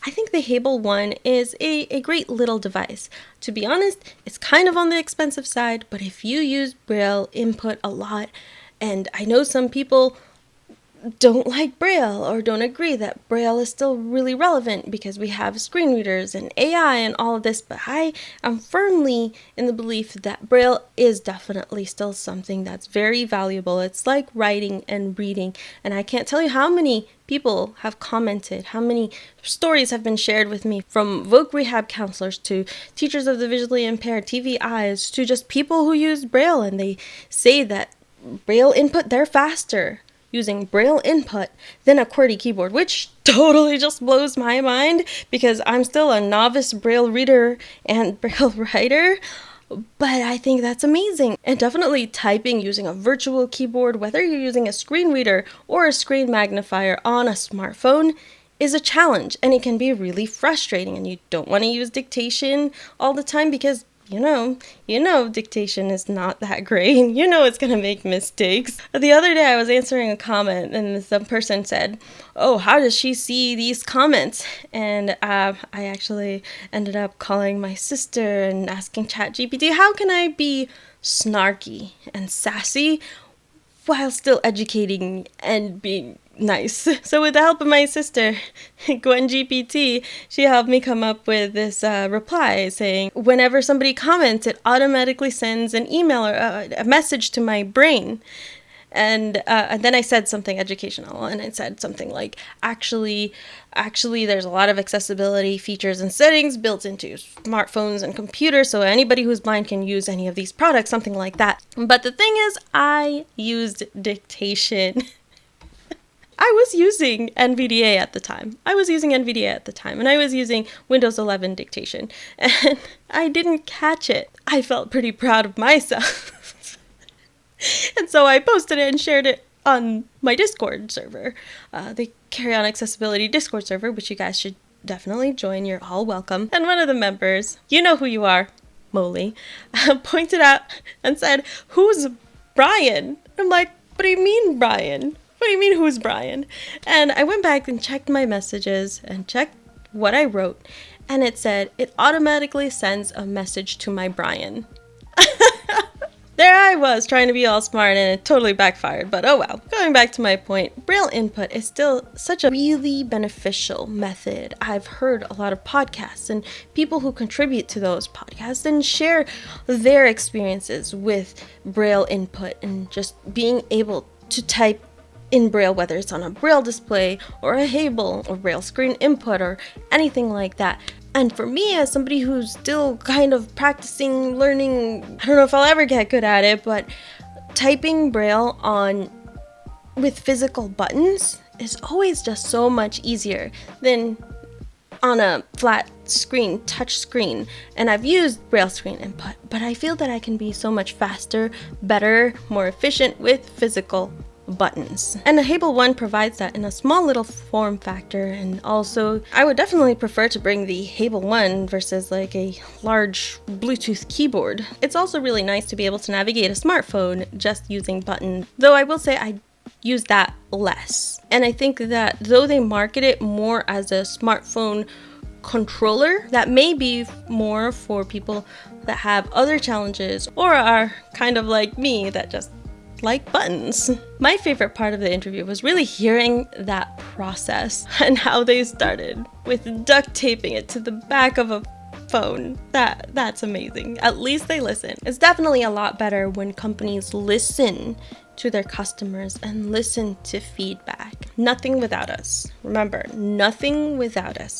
I think the Hable One is a great little device. To be honest, it's kind of on the expensive side, but if you use Braille input a lot, and I know some people don't like Braille or don't agree that Braille is still really relevant because we have screen readers and AI and all of this, but I am firmly in the belief that Braille is definitely still something that's very valuable. It's like writing and reading, and I can't tell you how many people have commented, how many stories have been shared with me, from voc rehab counselors to teachers of the visually impaired, TVIs, to just people who use Braille, and they say that Braille input, they're faster using Braille input than a QWERTY keyboard, which totally just blows my mind because I'm still a novice Braille reader and Braille writer. But I think that's amazing. And definitely typing using a virtual keyboard, whether you're using a screen reader or a screen magnifier on a smartphone, is a challenge, and it can be really frustrating, and you don't want to use dictation all the time because you know, dictation is not that great. You know it's going to make mistakes. The other day I was answering a comment and some person said, oh, how does she see these comments? And I actually ended up calling my sister and asking ChatGPT, how can I be snarky and sassy while still educating and being nice? So with the help of my sister, Gwen GPT, she helped me come up with this reply saying, whenever somebody comments, it automatically sends an email or a message to my brain. And then I said something educational, and it said something like, actually, there's a lot of accessibility features and settings built into smartphones and computers, so anybody who's blind can use any of these products, something like that. But the thing is, I used dictation. I was using NVDA at the time. And I was using Windows 11 dictation, and I didn't catch it. I felt pretty proud of myself. And so I posted it and shared it on my Discord server, the Carrie on Accessibility Discord server, which you guys should definitely join. You're all welcome. And one of the members, you know who you are, Molly, pointed out and said, who's Brian? I'm like, what do you mean, Brian? What do you mean, who's Brian? And I went back and checked my messages and checked what I wrote, and it said, it automatically sends a message to my Brian. There I was trying to be all smart, and it totally backfired, but oh well. Going back to my point, Braille input is still such a really beneficial method. I've heard a lot of podcasts and people who contribute to those podcasts and share their experiences with Braille input and just being able to type in Braille, whether it's on a Braille display or a Hable or Braille screen input or anything like that. And for me, as somebody who's still kind of practicing, learning, I don't know if I'll ever get good at it, but typing Braille with physical buttons is always just so much easier than on a flat screen, touch screen. And I've used Braille screen input, but I feel that I can be so much faster, better, more efficient with physical buttons. And the Hable One provides that in a small little form factor, and also I would definitely prefer to bring the Hable One versus like a large Bluetooth keyboard. It's also really nice to be able to navigate a smartphone just using buttons, though I will say I use that less. And I think that though they market it more as a smartphone controller, that may be more for people that have other challenges or are kind of like me that just like buttons. My favorite part of the interview was really hearing that process and how they started with duct taping it to the back of a phone. That's amazing. At least they listen. It's definitely a lot better when companies listen to their customers and listen to feedback. Nothing without us. Remember, nothing without us.